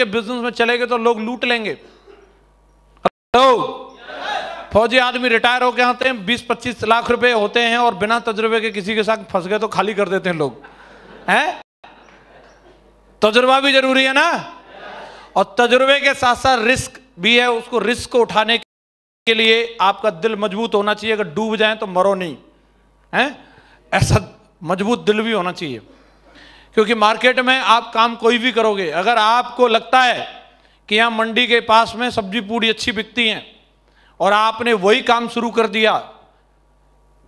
के बिजनेस में चले गए तो लोग लूट लेंगे। हेलो, फौजी आदमी रिटायर होके आते हैं, 20-25 लाख रुपए होते हैं और बिना तजुर्बे के किसी के साथ फंस गए तो खाली कर देते हैं लोग। हैं? तजुर्बा भी जरूरी है ना, और तजुर्बे के साथ साथ रिस्क भी है। उसको रिस्क को उठाने के लिए आपका दिल मजबूत होना चाहिए। अगर डूब जाए तो मरो नहीं, हैं? ऐसा मजबूत दिल भी होना चाहिए, क्योंकि मार्केट में आप काम कोई भी करोगे, अगर आपको लगता है कि यहाँ मंडी के पास में सब्जी पूड़ी अच्छी बिकती हैं और आपने वही काम शुरू कर दिया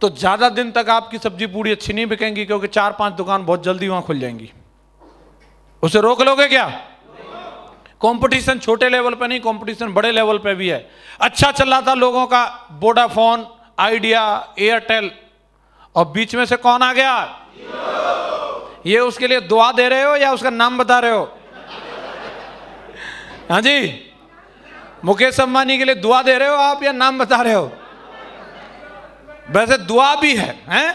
तो ज्यादा दिन तक आपकी सब्जी पूड़ी अच्छी नहीं बिकेंगी, क्योंकि 4-5 दुकान बहुत जल्दी वहां खुल जाएंगी। उसे रोक लोगे क्या? कंपटीशन छोटे लेवल पे नहीं, कंपटीशन बड़े लेवल पे भी है। अच्छा चल रहा था लोगों का वोडाफोन, आइडिया, एयरटेल, और बीच में से कौन आ गया? ये उसके लिए दुआ दे रहे हो या उसका नाम बता रहे हो? हाँ जी, मुकेश अंबानी के लिए दुआ दे रहे हो आप या नाम बता रहे हो? वैसे दुआ भी है, हैं?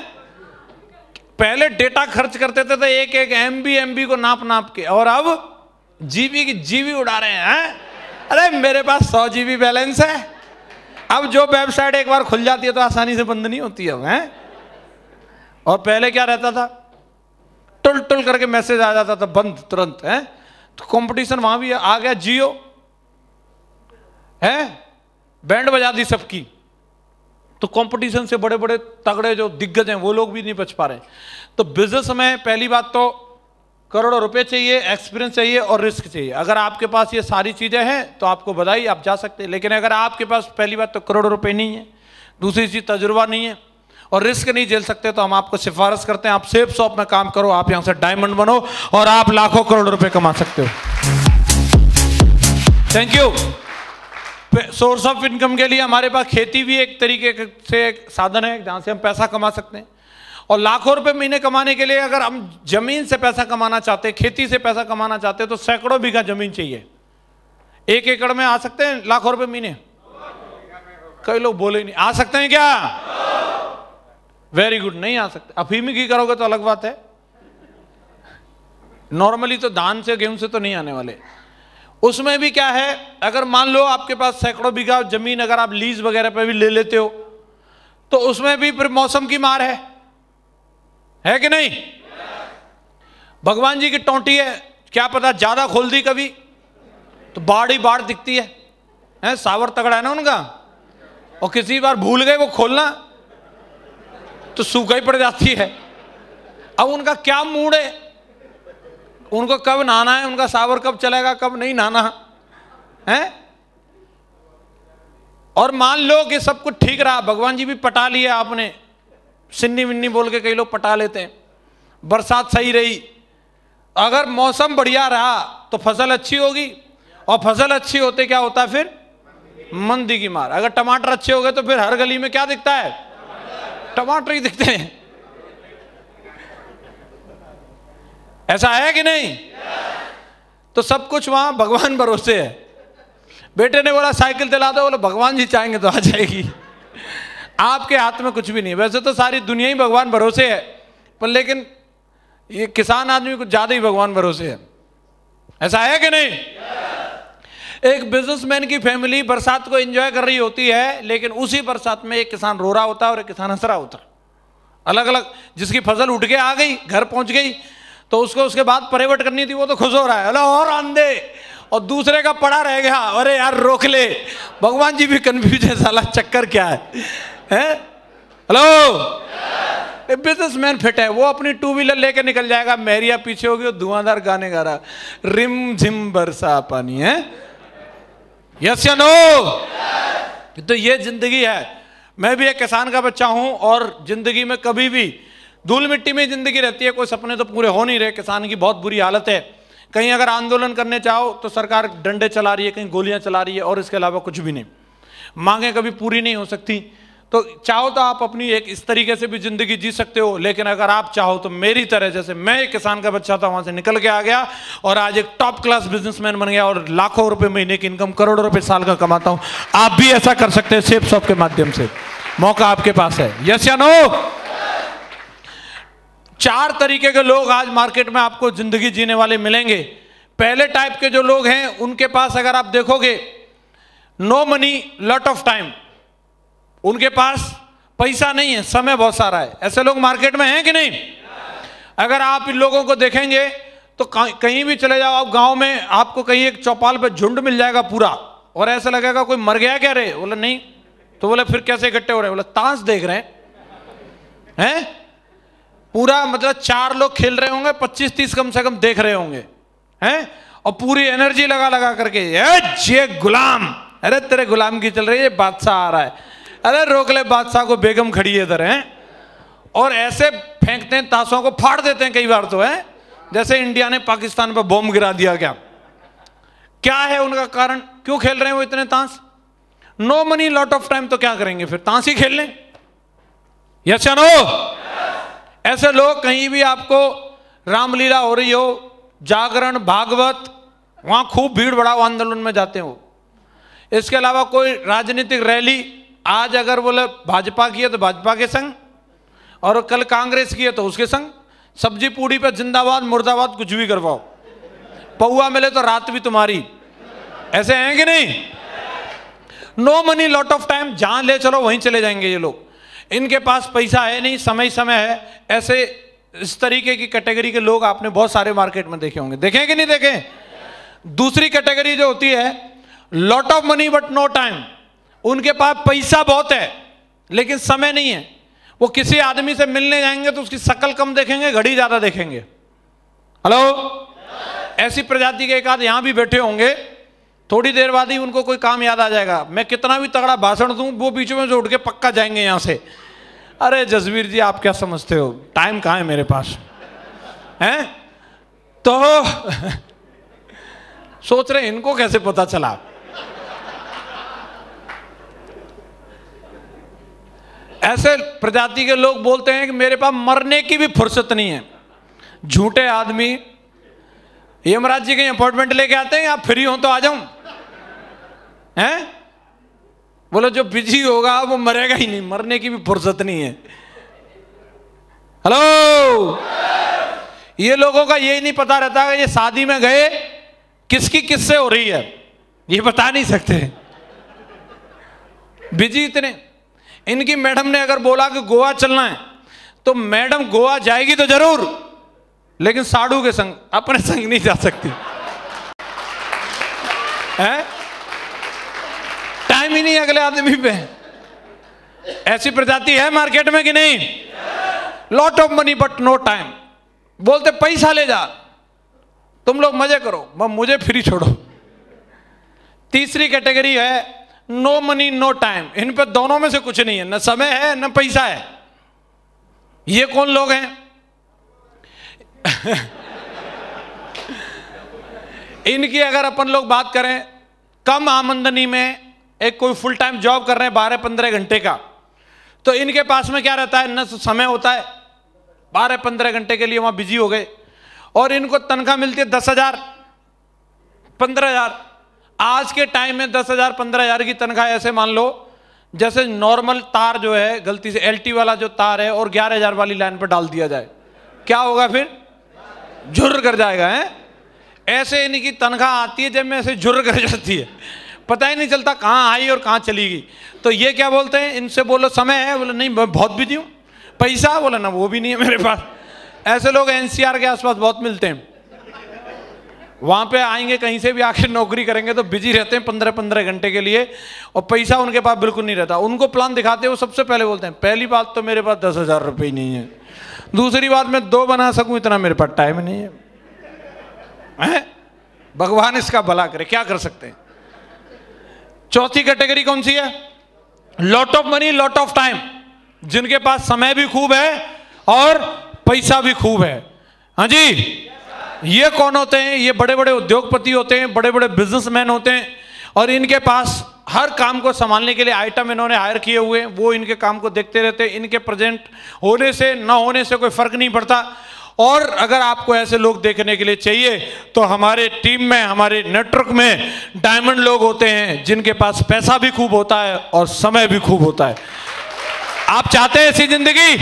पहले डेटा खर्च करते थे तो एक एमबी को नाप के, और अब जीबी की जीबी उड़ा रहे हैं। अरे मेरे पास 100 जीबी बैलेंस है। अब जो वेबसाइट एक बार खुल जाती है तो आसानी से बंद नहीं होती है, हैं? और पहले क्या रहता था, टुल टुल करके मैसेज आ जाता था बंद तुरंत, है? तो कंपटीशन वहां भी आ गया। जियो है, बैंड बजा दी सबकी, तो कंपटीशन से बड़े बड़े तगड़े जो दिग्गज हैं वो लोग भी नहीं बच पा रहे। तो बिजनेस में पहली बात तो करोड़ों रुपए चाहिए, एक्सपीरियंस चाहिए और रिस्क चाहिए। अगर आपके पास ये सारी चीजें हैं तो आपको बधाई, आप जा सकते हैं। लेकिन अगर आपके पास पहली बात तो करोड़ों रुपए नहीं है, दूसरी चीज तजुर्बा नहीं है और रिस्क नहीं झेल सकते, तो हम आपको सिफारिश करते हैं आप सेफ शॉप में काम करो, आप यहां से डायमंड बनो और आप लाखों करोड़ों रुपए कमा सकते हो। Thank you. Source of income के लिए हमारे पास खेती भी एक तरीके से एक साधन है जहां से हम पैसा कमा सकते हैं। और लाखों रुपए महीने कमाने के लिए अगर हम जमीन से पैसा कमाना चाहते हैं, खेती से पैसा कमाना चाहते हैं, तो सैकड़ों बीघा जमीन चाहिए। 1 एकड़ में आ सकते हैं लाखों रुपए महीने? कई लोग बोले नहीं आ सकते हैं क्या? वेरी गुड, नहीं आ सकते। अफीमी की करोगे तो अलग बात है, नॉर्मली तो धान से गेहूं से तो नहीं आने वाले। उसमें भी क्या है, अगर मान लो आपके पास सैकड़ों बीघा जमीन अगर आप लीज वगैरह पे भी ले लेते हो तो उसमें भी फिर मौसम की मार है कि नहीं? भगवान जी की टोंटी है, क्या पता ज्यादा खोल दी कभी तो बाढ़ ही बाढ़ दिखती है? सावर तगड़ा है ना उनका, और किसी बार भूल गए वो खोलना तो सूखा ही पड़ जाती है। अब उनका क्या मूड है, उनको कब नहाना है, उनका सावर कब चलेगा, कब नहीं नहाना है? और मान लो कि सब कुछ ठीक रहा, भगवान जी भी पटा लिया आपने, सिन्नी विन्नी बोल के कई लोग पटा लेते हैं, बरसात सही रही, अगर मौसम बढ़िया रहा तो फसल अच्छी होगी, और फसल अच्छी होते क्या होता है फिर? मंदी की मार। अगर टमाटर अच्छे हो गए तो फिर हर गली में क्या दिखता है? टमाटर ही दिखते हैं। ऐसा है कि नहीं? तो सब कुछ वहां भगवान भरोसे है। बेटे ने बोला साइकिल दिला दो, बोले भगवान जी चाहेंगे तो आ जाएगी। आपके हाथ में कुछ भी नहीं। वैसे तो सारी दुनिया ही भगवान भरोसे है, पर लेकिन ये किसान आदमी कुछ ज्यादा ही भगवान भरोसे है। ऐसा है कि नहीं? एक बिजनेसमैन की फैमिली बरसात को एंजॉय कर रही होती है, लेकिन उसी बरसात में एक किसान रो रहा होता है और एक किसान हंस रहा होता है। अलग अलग, जिसकी फसल उठ के आ गई, घर पहुंच गई, तो उसको उसके बाद परिवर्तन करनी थी, वो तो खुश हो रहा है, अरे और आंधे, और दूसरे का पड़ा रह गया, अरे यार रोक ले। भगवान जी भी कंफ्यूज है, साला चक्कर क्या है? हेलो, बिजनेसमैन फिट है, वो अपनी 2 व्हीलर लेके निकल जाएगा, मेहरिया पीछे होगी, वो धुआंधार गाने गा रहा, रिम झिम बरसा पानी है। यस या नो? तो ये जिंदगी है। मैं भी एक किसान का बच्चा हूं और जिंदगी में कभी भी धूल मिट्टी में जिंदगी रहती है, कोई सपने तो पूरे हो नहीं रहे। किसान की बहुत बुरी हालत है। कहीं अगर आंदोलन करने चाहो तो सरकार डंडे चला रही है, कहीं गोलियां चला रही है, और इसके अलावा कुछ भी नहीं। मांगे कभी पूरी नहीं हो सकती। तो चाहो तो आप अपनी एक इस तरीके से भी जिंदगी जी सकते हो, लेकिन अगर आप चाहो तो मेरी तरह, जैसे मैं एक किसान का बच्चा था, वहां से निकल के आ गया और आज एक टॉप क्लास बिजनेसमैन बन गया और लाखों रुपए महीने की इनकम, करोड़ों रुपए साल का कमाता हूं। आप भी ऐसा कर सकते हैं सेफ शॉप के माध्यम से। मौका आपके पास है। यस या नो? 4 तरीके के लोग आज मार्केट में आपको जिंदगी जीने वाले मिलेंगे। पहले टाइप के जो लोग हैं उनके पास अगर आप देखोगे, no money lot of time, उनके पास पैसा नहीं है, समय बहुत सारा है। ऐसे लोग मार्केट में हैं कि नहीं? अगर आप इन लोगों को देखेंगे तो कहीं भी चले जाओ आप गांव में, आपको कहीं एक चौपाल पे झुंड मिल जाएगा पूरा, और ऐसा लगेगा कोई मर गया क्या रे? बोले नहीं। तो बोले फिर कैसे इकट्ठे हो रहे हैं? बोले ताश देख रहे हैं। पूरा मतलब 4 लोग खेल रहे होंगे, 25-30 कम से कम देख रहे होंगे हैं, और पूरी एनर्जी लगा लगा करके ये गुलाम, अरे तेरे गुलाम की चल रही है, बादशाह आ रहा है, अरे रोक ले बादशाह को, बेगम खड़ी है इधर है। और ऐसे फेंकते हैं, ताशों को फाड़ देते हैं कई बार तो है, जैसे इंडिया ने पाकिस्तान पर बॉम्ब गिरा दिया। क्या है उनका कारण? क्यों खेल रहे हैं वो इतने ताश? No money lot of time, तो क्या करेंगे फिर? ताश ही खेल लें। यस या नो? ऐसे लोग कहीं भी आपको रामलीला हो रही हो, जागरण, भागवत, वहां खूब भीड़ बढ़ाओ आंदोलन में जाते हो। इसके अलावा कोई राजनीतिक रैली, आज अगर बोले भाजपा की है तो भाजपा के संग, और कल कांग्रेस की है तो उसके संग। सब्जी पूड़ी पे जिंदाबाद मुर्दाबाद कुछ भी करवाओ, पौआ मिले तो रात भी तुम्हारी। ऐसे हैं कि नहीं? No money lot of time, जहां ले चलो वहीं चले जाएंगे ये लोग। इनके पास पैसा है नहीं, समय समय है। ऐसे इस तरीके की कैटेगरी के लोग आपने बहुत सारे मार्केट में देखे होंगे। देखे कि नहीं देखे? दूसरी कैटेगरी जो होती है lot of money but no time, उनके पास पैसा बहुत है लेकिन समय नहीं है। वो किसी आदमी से मिलने जाएंगे तो उसकी शक्ल कम देखेंगे, घड़ी ज्यादा देखेंगे। हेलो, ऐसी प्रजाति के एक आध यहां भी बैठे होंगे, थोड़ी देर बाद ही उनको कोई काम याद आ जाएगा। मैं कितना भी तगड़ा भाषण दूं, वो बीच में से उठ के पक्का जाएंगे यहां से। अरे जसवीर जी आप क्या समझते हो, टाइम कहां है मेरे पास हैं? तो सोच रहे इनको कैसे पता चला। ऐसे प्रजाति के लोग बोलते हैं कि मेरे पास मरने की भी फुर्सत नहीं है। झूठे आदमी। यमराज जी के अपॉइंटमेंट लेके आते हैं, आप फ्री हो तो आ जाऊं हैं? बोलो जो बिजी होगा वो मरेगा ही नहीं, मरने की भी फुर्सत नहीं है। हेलो, ये लोगों का यही नहीं पता रहता कि ये शादी में गए किसकी किससे हो रही है, ये बता नहीं सकते, बिजी इतने। इनकी मैडम ने अगर बोला कि गोवा चलना है तो मैडम गोवा जाएगी तो जरूर, लेकिन साड़ू के संग, अपने संग नहीं जा सकती है। टाइम ही नहीं अगले आदमी पे। ऐसी प्रजाति है मार्केट में कि नहीं? Lot of money but no time. बोलते पैसा ले जा, तुम लोग मजे करो, मुझे फ्री छोड़ो। तीसरी कैटेगरी है नो मनी नो टाइम। इन पे दोनों में से कुछ नहीं है, न समय है न पैसा है। ये कौन लोग हैं? इनकी अगर अपन लोग बात करें, कम आमदनी में एक कोई फुल टाइम जॉब कर रहे हैं 12-15 घंटे का, तो इनके पास में क्या रहता है? न समय होता है, 12-15 घंटे के लिए वहां बिजी हो गए, और इनको तनख्वाह मिलती है 10,000 15,000। आज के टाइम में 10,000 15,000 की तनख्वाह ऐसे मान लो जैसे नॉर्मल तार जो है, गलती से LT वाला जो तार है और 11,000 वाली लाइन पर डाल दिया जाए, क्या होगा फिर? झुर्र कर जाएगा है। ऐसे इनकी तनख्वाह आती है जब में ऐसे झुर्र कर जाती है, पता ही नहीं चलता कहाँ आई और कहाँ चली गई। तो ये क्या बोलते हैं? इनसे बोलो समय है, बोले नहीं मैं बहुत बिजी हूँ। पैसा? बोला ना वो भी नहीं है मेरे पास। ऐसे लोग NCR के आसपास बहुत मिलते हैं। वहां पे आएंगे, कहीं से भी आके नौकरी करेंगे तो बिजी रहते हैं 15-15 घंटे के लिए, और पैसा उनके पास बिल्कुल नहीं रहता। उनको प्लान दिखाते हैं, वो सबसे पहले बोलते हैं पहली बात तो मेरे पास 10,000 रुपये ही नहीं है, दूसरी बात मैं 2 बना सकूं इतना मेरे पास टाइम नहीं है। भगवान इसका भला करे, क्या कर सकते हैं। चौथी कैटेगरी कौन सी है? Lot of money lot of time, जिनके पास समय भी खूब है और पैसा भी खूब है। हाँ जी, ये कौन होते हैं? ये बड़े बड़े उद्योगपति होते हैं, बड़े बड़े बिजनेसमैन होते हैं, और इनके पास हर काम को संभालने के लिए आइटम इन्होंने हायर किए हुए हैं, वो इनके काम को देखते रहते हैं। इनके प्रेजेंट होने से न होने से कोई फर्क नहीं पड़ता। और अगर आपको ऐसे लोग देखने के लिए चाहिए तो हमारे टीम में, हमारे नेटवर्क में डायमंड लोग होते हैं जिनके पास पैसा भी खूब होता है और समय भी खूब होता है। आप चाहते हैं ऐसी जिंदगी?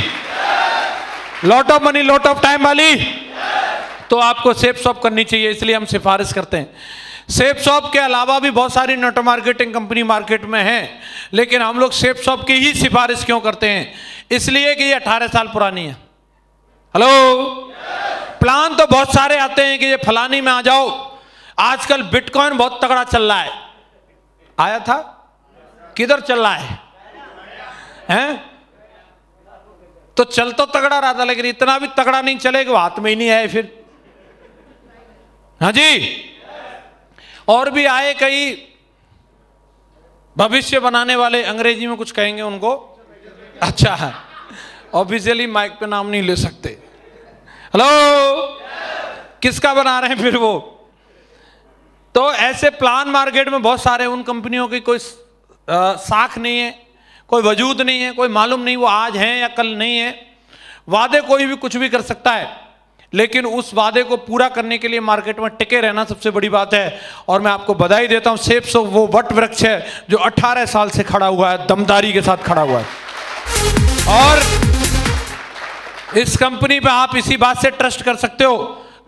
Lot of money lot of time वाली? तो आपको सेफ शॉप करनी चाहिए, इसलिए हम सिफारिश करते हैं। सेफ शॉप के अलावा भी बहुत सारी नेट मार्केटिंग कंपनी मार्केट में हैं, लेकिन हम लोग सेफ शॉप की ही सिफारिश क्यों करते हैं? इसलिए कि ये 18 साल पुरानी है। हेलो, प्लान तो बहुत सारे आते हैं कि ये फलानी में आ जाओ। आजकल बिटकॉइन बहुत तगड़ा चल रहा है, आया था? किधर चल रहा है? हैं? तो चल तो तगड़ा रहा था, लेकिन इतना भी तगड़ा नहीं चलेगा, वो हाथ में ही नहीं आए फिर। हाँ जी, और भी आए कई भविष्य बनाने वाले, अंग्रेजी में कुछ कहेंगे उनको, अच्छा है, ऑफिशियली माइक पे नाम नहीं ले सकते। हेलो, किसका बना रहे हैं फिर वो? तो ऐसे प्लान मार्केट में बहुत सारे, उन कंपनियों की कोई साख नहीं है, कोई वजूद नहीं है, कोई मालूम नहीं वो आज हैं या कल नहीं है। वादे कोई भी कुछ भी कर सकता है, लेकिन उस वादे को पूरा करने के लिए मार्केट में टिके रहना सबसे बड़ी बात है। और मैं आपको बधाई देता हूं, सेफ शॉप वो वट वृक्ष है जो 18 साल से खड़ा हुआ है, दमदारी के साथ खड़ा हुआ है। और इस कंपनी पे आप इसी बात से ट्रस्ट कर सकते हो।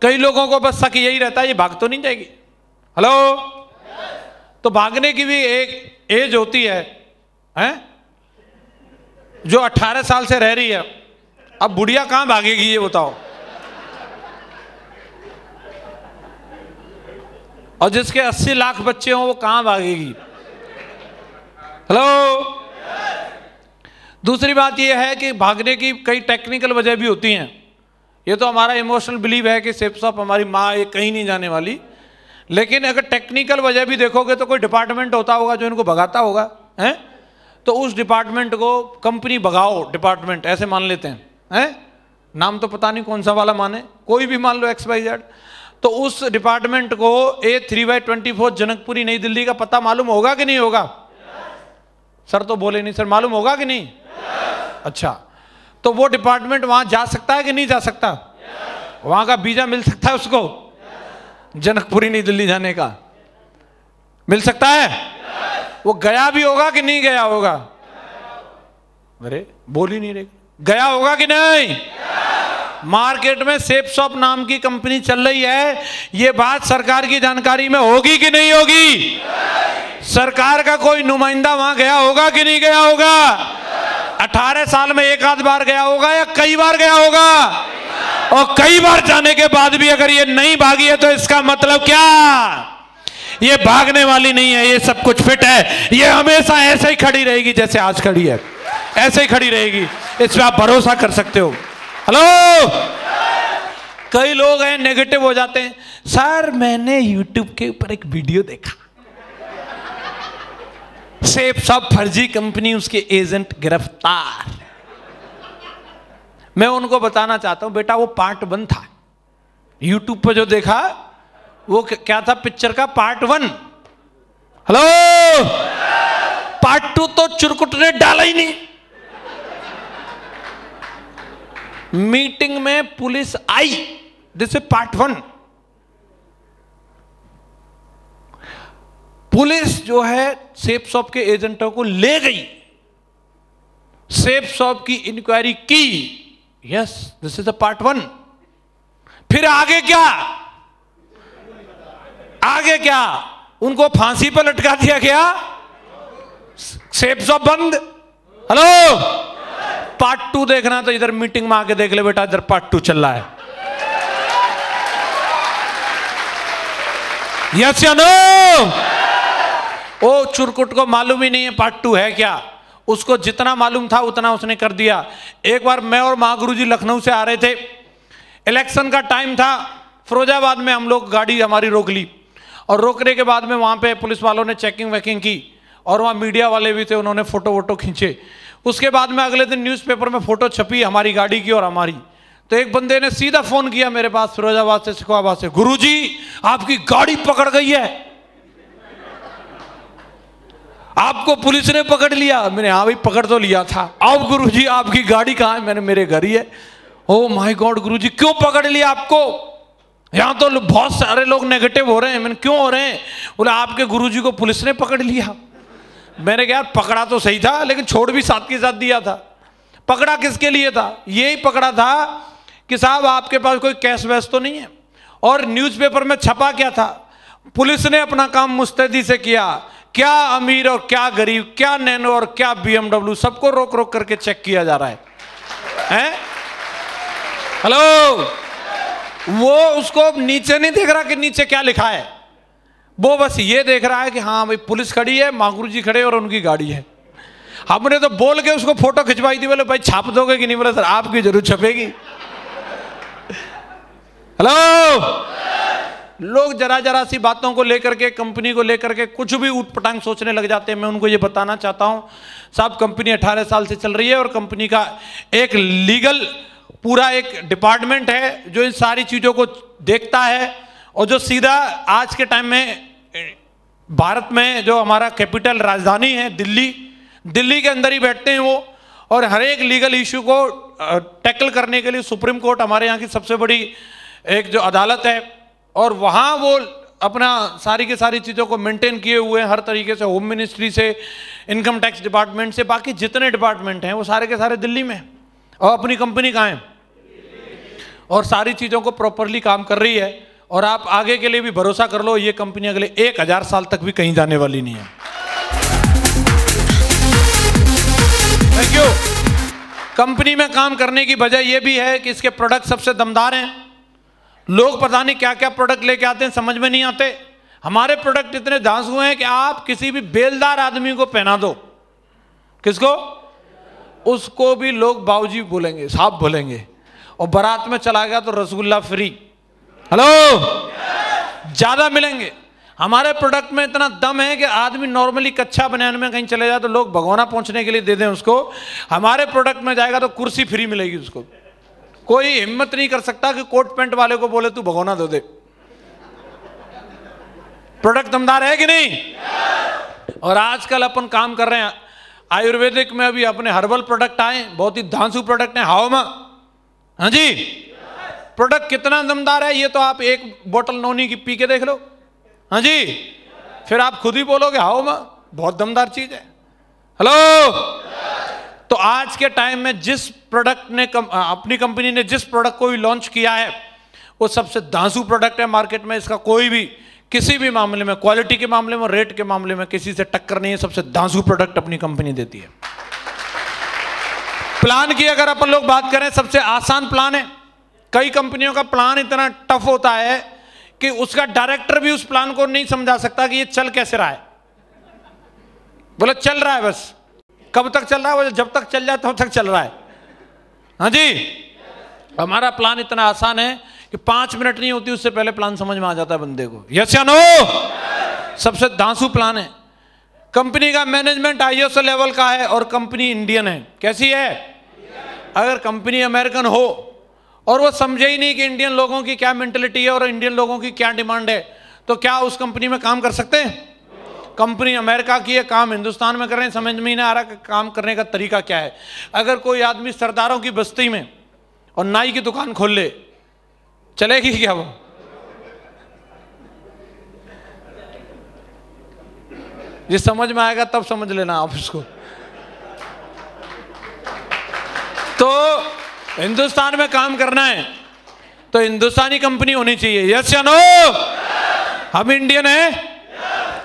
कई लोगों को बस शक यही रहता है ये भाग तो नहीं जाएगी। हेलो, तो भागने की भी एक एज होती है, हैं? जो 18 साल से रह रही है, अब बुढ़िया कहां भागेगी ये बताओ? और जिसके 80 लाख बच्चे हों वो कहां भागेगी? हेलो, दूसरी बात यह है कि भागने की कई टेक्निकल वजह भी होती हैं। ये तो हमारा इमोशनल बिलीव है कि सेफ शॉप हमारी माँ ये कहीं नहीं जाने वाली, लेकिन अगर टेक्निकल वजह भी देखोगे तो कोई डिपार्टमेंट होता होगा जो इनको भगाता होगा, हैं? तो उस डिपार्टमेंट को कंपनी भगाओ डिपार्टमेंट ऐसे मान लेते हैं, नाम तो पता नहीं कौन सा वाला माने, कोई भी मान लो XYZ, तो उस डिपार्टमेंट को A3/24 जनकपुरी नई दिल्ली का पता मालूम होगा कि नहीं होगा? सर तो बोले नहीं, सर मालूम होगा कि नहीं? अच्छा, तो वो डिपार्टमेंट वहां जा सकता है कि नहीं जा सकता? वहां का वीजा मिल सकता है उसको? जनकपुरी नई दिल्ली जाने का मिल सकता है? वो गया भी होगा कि नहीं गया होगा? अरे बोल ही नहीं रहे, गया होगा कि नहीं? मार्केट में सेफ शॉप नाम की कंपनी चल रही है, ये बात सरकार की जानकारी में होगी कि नहीं होगी? सरकार का कोई नुमाइंदा वहां गया होगा कि नहीं गया होगा? 18 साल में एक आध बार गया होगा या कई बार गया होगा? और कई बार जाने के बाद भी अगर ये नहीं भागी है तो इसका मतलब क्या? ये भागने वाली नहीं है, ये सब कुछ फिट है, ये हमेशा ऐसे ही खड़ी रहेगी जैसे आज खड़ी है, ऐसे ही खड़ी रहेगी, इस पर आप भरोसा कर सकते हो। हेलो, कई लोग हैं नेगेटिव हो जाते हैं, सर मैंने YouTube के ऊपर एक वीडियो देखा, सेफ शॉप फर्जी कंपनी, उसके एजेंट गिरफ्तार। मैं उनको बताना चाहता हूं बेटा वो पार्ट 1 था, YouTube पर जो देखा वो क्या था? पिक्चर का पार्ट 1। हेलो, पार्ट 2 तो चुरकुट ने डाला ही नहीं। मीटिंग में police I, this is part 1। Police जो है सेफ शॉप के एजेंटों को ले गई, सेफ शॉप की इंक्वायरी की, yes this is a part 1। फिर आगे क्या? आगे क्या? उनको फांसी पर लटका दिया गया, सेफ शॉप बंद। हेलो, पार्ट 2 देखना तो इधर मीटिंग में आके देख ले बेटा, इधर पार्ट 2 चल रहा है। यस या नो? ओ चुरकुट को मालूम ही नहीं है पार्ट 2 है क्या, उसको जितना मालूम था उतना उसने कर दिया। एक बार मैं और महागुरु जी लखनऊ से आ रहे थे, इलेक्शन का टाइम था, फिरोजाबाद में हम लोग गाड़ी हमारी रोक ली, और रोकने के बाद में वहाँ पे पुलिस वालों ने चेकिंग वेकिंग की, और वहाँ मीडिया वाले भी थे, उन्होंने फोटो वोटो खींचे। उसके बाद में अगले दिन न्यूज़पेपर में फोटो छपी हमारी गाड़ी की और हमारी। तो एक बंदे ने सीधा फोन किया मेरे पास फिरोजाबाद से, सिकवाबाद से, गुरुजी आपकी गाड़ी पकड़ गई है, आपको पुलिस ने पकड़ लिया। मैंने हाँ भाई पकड़ तो लिया था। अब गुरुजी आपकी गाड़ी कहाँ है? मैंने मेरे घर ही है। ओ माय गॉड गुरुजी क्यों पकड़ लिया आपको? यहाँ तो बहुत सारे लोग नेगेटिव हो रहे हैं। मैंने क्यों हो रहे हैं? बोले आपके गुरुजी को पुलिस ने पकड़ लिया। मैंने कहा पकड़ा तो सही था, लेकिन छोड़ भी साथ के साथ दिया था। पकड़ा किसके लिए था? यही पकड़ा था कि साहब आपके पास कोई कैश वैश तो नहीं है, और न्यूज़पेपर में छपा क्या था? पुलिस ने अपना काम मुस्तैदी से किया। क्या अमीर और क्या गरीब, क्या नैनो और क्या BMW, सबको रोक रोक करके चेक किया जा रहा है, हैं? हेलो, वो उसको नीचे नहीं देख रहा कि नीचे क्या लिखा है, वो बस ये देख रहा है कि हाँ भाई पुलिस खड़ी है, मांगुरु जी खड़े और उनकी गाड़ी है। हमने तो बोल के उसको फोटो खिंचवाई थी, बोले भाई छाप दोगे कि नहीं? बोले सर आपकी जरूर छपेगी। हेलो, लोग जरा जरा सी बातों को लेकर के, कंपनी को लेकर के कुछ भी ऊटपटांग सोचने लग जाते हैं। मैं उनको ये बताना चाहता हूं साहब, कंपनी 18 साल से चल रही है और कंपनी का एक लीगल पूरा एक डिपार्टमेंट है जो इन सारी चीजों को देखता है, और जो सीधा आज के टाइम में भारत में जो हमारा कैपिटल राजधानी है दिल्ली के अंदर ही बैठते हैं वो, और हर एक लीगल इश्यू को टैकल करने के लिए सुप्रीम कोर्ट हमारे यहाँ की सबसे बड़ी एक जो अदालत है, और वहाँ वो अपना सारी की सारी चीज़ों को मेंटेन किए हुए हैं हर तरीके से, होम मिनिस्ट्री से, इनकम टैक्स डिपार्टमेंट से, बाकी जितने डिपार्टमेंट हैं वो सारे के सारे दिल्ली में, और अपनी कंपनी कहाँ है, और सारी चीज़ों को प्रॉपरली काम कर रही है। और आप आगे के लिए भी भरोसा कर लो, ये कंपनी अगले 1000 साल तक भी कहीं जाने वाली नहीं है। Thank you. कंपनी में काम करने की वजह यह भी है कि इसके प्रोडक्ट सबसे दमदार हैं। लोग पता नहीं क्या क्या प्रोडक्ट लेके आते हैं, समझ में नहीं आते। हमारे प्रोडक्ट इतने धांसू हैं कि आप किसी भी बेलदार आदमी को पहना दो, किसको, उसको भी लोग बाबूजी बोलेंगे, साहब बोलेंगे, और बारात में चला गया तो रसगुल्ला फ्री। हेलो, ज्यादा मिलेंगे। हमारे प्रोडक्ट में इतना दम है कि आदमी नॉर्मली कच्चा बनियान में कहीं चले जाए तो लोग भगोना पहुंचने के लिए दे दें उसको, हमारे प्रोडक्ट में जाएगा तो कुर्सी फ्री मिलेगी उसको। कोई हिम्मत नहीं कर सकता कि कोट पैंट वाले को बोले तू भगोना दो दे। प्रोडक्ट दमदार है कि नहीं? और आजकल अपन काम कर रहे हैं आयुर्वेदिक में, अभी अपने हर्बल प्रोडक्ट आए, बहुत ही धांसू प्रोडक्ट है। हाओ मां, हाँ जी, प्रोडक्ट कितना दमदार है ये तो आप एक बोतल नोनी की पी के देख लो, हाँ जी, फिर आप खुद ही बोलोगे हाओ मां, बहुत दमदार चीज है। हेलो, तो आज के टाइम में जिस प्रोडक्ट ने अपनी कंपनी ने जिस प्रोडक्ट को भी लॉन्च किया है वो सबसे धांसू प्रोडक्ट है मार्केट में। इसका कोई भी किसी भी मामले में, क्वालिटी के मामले में, रेट के मामले में किसी से टक्कर नहीं है। सबसे धांसू प्रोडक्ट अपनी कंपनी देती है। प्लान की अगर अपन लोग बात करें, सबसे आसान प्लान है। कई कंपनियों का प्लान इतना टफ होता है कि उसका डायरेक्टर भी उस प्लान को नहीं समझा सकता कि ये चल कैसे रहा है। बोले चल रहा है, बस कब तक चल रहा है? बोले जब तक चल जाए तब तक चल रहा है। हाँ जी, हमारा प्लान इतना आसान है कि 5 मिनट नहीं होती उससे पहले प्लान समझ में आ जाता है बंदे को। यस या नो? सबसे धांसू प्लान है। कंपनी का मैनेजमेंट ISO लेवल का है और कंपनी इंडियन है। कैसी है? अगर कंपनी अमेरिकन हो और वो समझे ही नहीं कि इंडियन लोगों की क्या मेंटलिटी है और इंडियन लोगों की क्या डिमांड है, तो क्या उस कंपनी में काम कर सकते हैं? कंपनी अमेरिका की है, काम हिंदुस्तान में कर रहे हैं, समझ में ही नहीं आ रहा कि काम करने का तरीका क्या है। अगर कोई आदमी सरदारों की बस्ती में और नाई की दुकान खोल ले, चलेगी क्या वो? ये समझ में आएगा तब समझ लेना आप इसको। तो हिंदुस्तान में काम करना है तो हिंदुस्तानी कंपनी होनी चाहिए। यस या नो? हम इंडियन हैं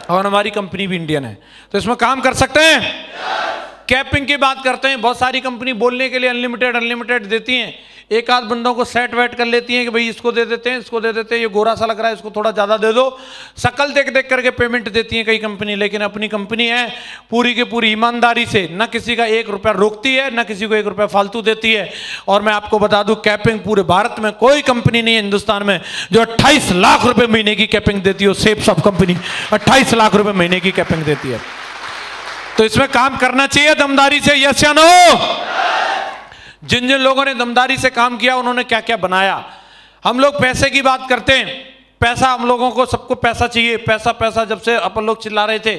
और हमारी कंपनी भी इंडियन है, तो इसमें काम कर सकते हैं। कैपिंग की बात करते हैं, बहुत सारी कंपनी बोलने के लिए अनलिमिटेड देती हैं। एक आध बंदों को सेट वेट कर लेती हैं कि भाई इसको दे देते हैं, इसको दे देते हैं, ये गोरा सा लग रहा है इसको थोड़ा ज़्यादा दे दो। शकल देख देख करके पेमेंट देती हैं कई कंपनी, लेकिन अपनी कंपनी है पूरी की पूरी ईमानदारी से, न किसी का 1 रुपया रोकती है, न किसी को 1 रुपया फालतू देती है। और मैं आपको बता दूं, कैपिंग पूरे भारत में कोई कंपनी नहीं है हिंदुस्तान में जो 28 लाख रुपए महीने की कैपिंग देती हो। सेफ सब कंपनी 28 लाख रुपए महीने की कैपिंग देती है। तो इसमें काम करना चाहिए दमदारी से। यस या नो? जिन जिन लोगों ने दमदारी से काम किया उन्होंने क्या क्या बनाया। हम लोग पैसे की बात करते हैं, पैसा हम लोगों को सबको पैसा चाहिए, पैसा पैसा जब से अपन लोग चिल्ला रहे थे।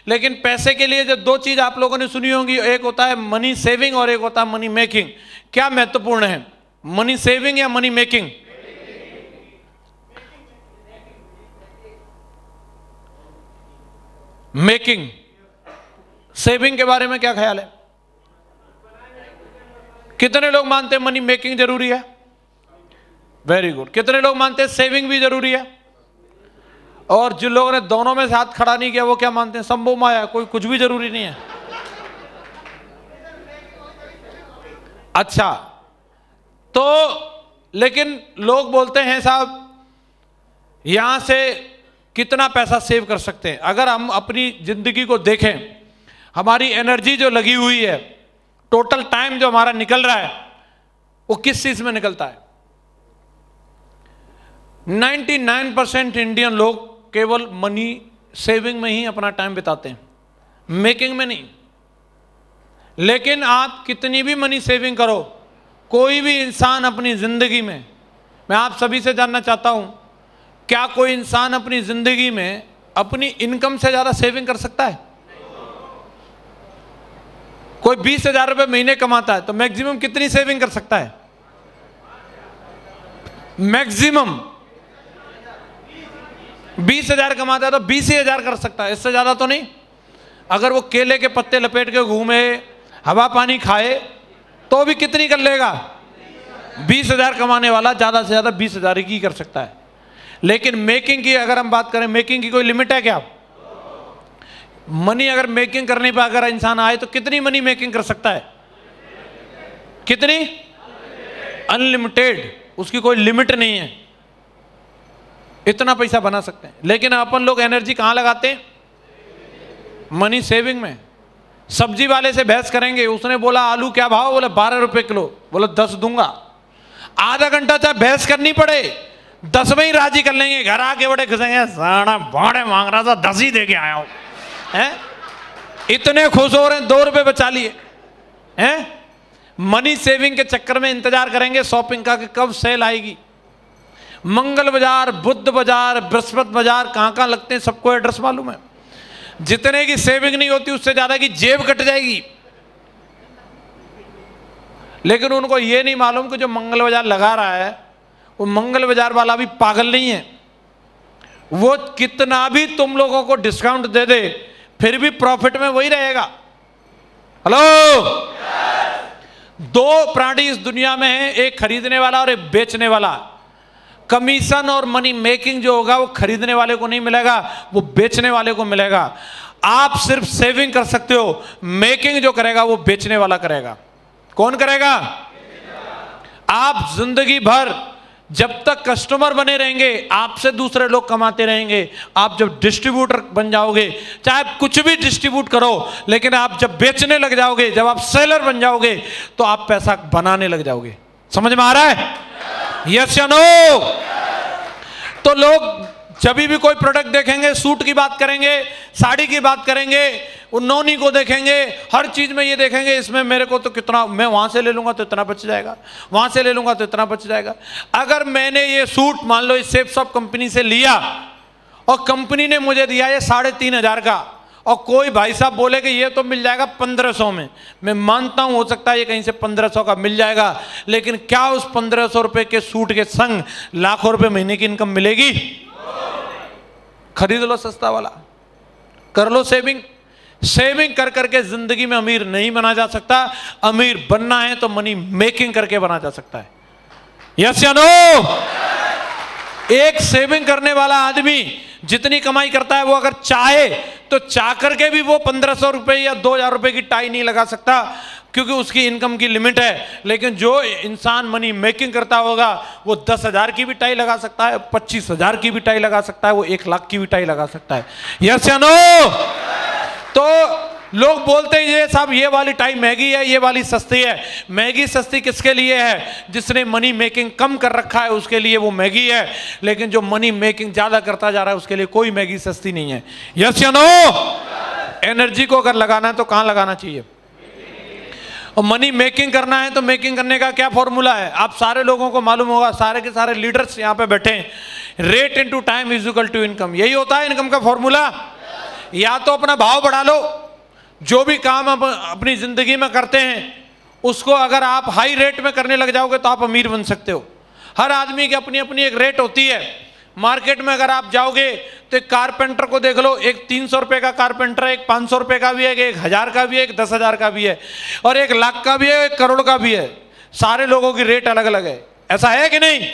लेकिन पैसे के लिए जो 2 चीज आप लोगों ने सुनी होंगी, एक होता है मनी सेविंग और एक होता है मनी मेकिंग। क्या महत्वपूर्ण है, मनी सेविंग या मनी मेकिंग? मेकिंग। सेविंग के बारे में क्या ख्याल है? कितने लोग मानते हैं मनी मेकिंग जरूरी है? Very good. कितने लोग मानते हैं सेविंग भी जरूरी है? और जिन लोगों ने दोनों में से हाथ खड़ा नहीं किया वो क्या मानते हैं? संभव माया, कोई कुछ भी जरूरी नहीं है। अच्छा, तो लेकिन लोग बोलते हैं साहब यहां से कितना पैसा सेव कर सकते हैं? अगर हम अपनी जिंदगी को देखें, हमारी एनर्जी जो लगी हुई है, टोटल टाइम जो हमारा निकल रहा है, वो किस चीज में निकलता है? 99% इंडियन लोग केवल मनी सेविंग में ही अपना टाइम बिताते हैं, मेकिंग में नहीं। लेकिन आप कितनी भी मनी सेविंग करो, कोई भी इंसान अपनी जिंदगी में, मैं आप सभी से जानना चाहता हूं, क्या कोई इंसान अपनी जिंदगी में अपनी इनकम से ज्यादा सेविंग कर सकता है? कोई 20,000 रुपए महीने कमाता है तो मैक्सिमम कितनी सेविंग कर सकता है? मैक्सिमम 20,000 कमाता है तो 20,000 कर सकता है, इससे ज्यादा तो नहीं। अगर वो केले के पत्ते लपेट के घूमे, हवा पानी खाए, तो भी कितनी कर लेगा? 20,000 कमाने वाला ज्यादा से ज्यादा 20,000 ही कर सकता है। लेकिन मेकिंग की अगर हम बात करें, मेकिंग की कोई लिमिट है क्या? मनी अगर मेकिंग करने पर अगर इंसान आए तो कितनी मनी मेकिंग कर सकता है? कितनी? अनलिमिटेड, उसकी कोई लिमिट नहीं है, इतना पैसा बना सकते हैं। लेकिन अपन लोग एनर्जी कहां लगाते हैं? मनी सेविंग में। सब्जी वाले से बहस करेंगे, उसने बोला आलू क्या भाव, बोला 12 रुपए किलो, बोला 10 दूंगा। आधा घंटा चाहे बहस करनी पड़े, 10 में ही राजी कर लेंगे। घर आके बड़े घुसेंगे, साड़ा भाड़े मांग रहा था 10 ही दे के आया हूं, हैं? इतने खुश हो रहे हैं, 2 रुपए बचा लिए हैं। मनी सेविंग के चक्कर में इंतजार करेंगे शॉपिंग का कि कब सेल आएगी। मंगल बाजार, बुद्ध बाजार, बृहस्पति बाजार, कहां कहां लगते हैं सबको एड्रेस मालूम है। जितने की सेविंग नहीं होती उससे ज्यादा की जेब कट जाएगी। लेकिन उनको यह नहीं मालूम कि जो मंगल बाजार लगा रहा है वो मंगल बाजार वाला भी पागल नहीं है। वो कितना भी तुम लोगों को डिस्काउंट दे दे फिर भी प्रॉफिट में वही रहेगा। हेलो, दो प्राणी इस दुनिया में है, एक खरीदने वाला और एक बेचने वाला। कमीशन और मनी मेकिंग जो होगा वो खरीदने वाले को नहीं मिलेगा, वो बेचने वाले को मिलेगा। आप सिर्फ सेविंग कर सकते हो, मेकिंग जो करेगा वो बेचने वाला करेगा। कौन करेगा? आप जिंदगी भर जब तक कस्टमर बने रहेंगे, आपसे दूसरे लोग कमाते रहेंगे। आप जब डिस्ट्रीब्यूटर बन जाओगे, चाहे आप कुछ भी डिस्ट्रीब्यूट करो, लेकिन आप जब बेचने लग जाओगे, जब आप सेलर बन जाओगे, तो आप पैसा बनाने लग जाओगे। समझ में आ रहा है? यस या नो? तो लोग जब भी कोई प्रोडक्ट देखेंगे, सूट की बात करेंगे, साड़ी की बात करेंगे, उन्नोनी को देखेंगे, हर चीज में ये देखेंगे इसमें मेरे को तो कितना, मैं वहां से ले लूंगा तो इतना बच जाएगा, वहां से ले लूंगा तो इतना बच जाएगा। अगर मैंने ये सूट मान लो इस सेफ शॉप कंपनी से लिया और कंपनी ने मुझे दिया ये 3,500 का, और कोई भाई साहब बोले कि ये तो मिल जाएगा 1,500 में, मैं मानता हूं हो सकता है ये कहीं से 1,500 का मिल जाएगा, लेकिन क्या उस 1,500 रुपए के सूट के संग लाखों रुपए महीने की इनकम मिलेगी? खरीद लो सस्ता वाला, कर लो सेविंग। सेविंग कर करके जिंदगी में अमीर नहीं बना जा सकता। अमीर बनना है तो मनी मेकिंग करके बना जा सकता है। यस या नो? एक सेविंग करने वाला आदमी जितनी कमाई करता है, वो अगर चाहे तो चाह करके भी वो 1,500 रुपए या 2,000 रुपए की टाई नहीं लगा सकता, क्योंकि उसकी इनकम की लिमिट है। लेकिन जो इंसान मनी मेकिंग करता होगा वो 10,000 की भी टाई लगा सकता है, 25,000 की भी टाई लगा सकता है, वो 1,00,000 की भी टाई लगा सकता है। यस या नो? तो लोग बोलते हैं ये साहब ये वाली टाई महंगी है, ये वाली सस्ती है। महंगी सस्ती किसके लिए है? जिसने मनी मेकिंग कम कर रखा है उसके लिए वो महंगी है, लेकिन जो मनी मेकिंग ज्यादा करता जा रहा है उसके लिए कोई महंगी सस्ती नहीं है। यस या नो? एनर्जी को अगर लगाना है तो कहां लगाना चाहिए? और मनी मेकिंग करना है तो मेकिंग करने का क्या फॉर्मूला है? आप सारे लोगों को मालूम होगा, सारे के सारे लीडर्स यहाँ पे बैठे हैं। Rate into time is equal to income, यही होता है इनकम का फॉर्मूला। या तो अपना भाव बढ़ा लो, जो भी काम आप अपनी जिंदगी में करते हैं उसको अगर आप हाई रेट में करने लग जाओगे तो आप अमीर बन सकते हो। हर आदमी की अपनी अपनी एक रेट होती है। मार्केट में अगर आप जाओगे तो एक कारपेंटर को देख लो, एक 300 रुपए का कारपेंटर है, एक 500 रुपए का भी है, एक 1,000 का भी है, एक 10,000 का भी है, और 1,00,000 का भी है, 1 करोड़ का भी है। सारे लोगों की रेट अलग अलग है। ऐसा है कि नहीं?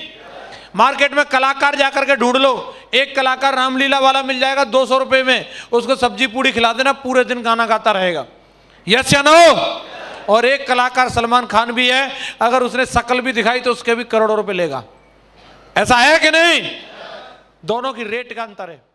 मार्केट में कलाकार जाकर के ढूंढ लो, एक कलाकार रामलीला वाला मिल जाएगा 200 रुपए में, उसको सब्जी पूड़ी खिला देना, पूरे दिन गाना गाता रहेगा। यस या नो? और एक कलाकार सलमान खान भी है, अगर उसने शकल भी दिखाई तो उसके भी करोड़ों रुपए लेगा। ऐसा है कि नहीं? दोनों की रेट का अंतर है।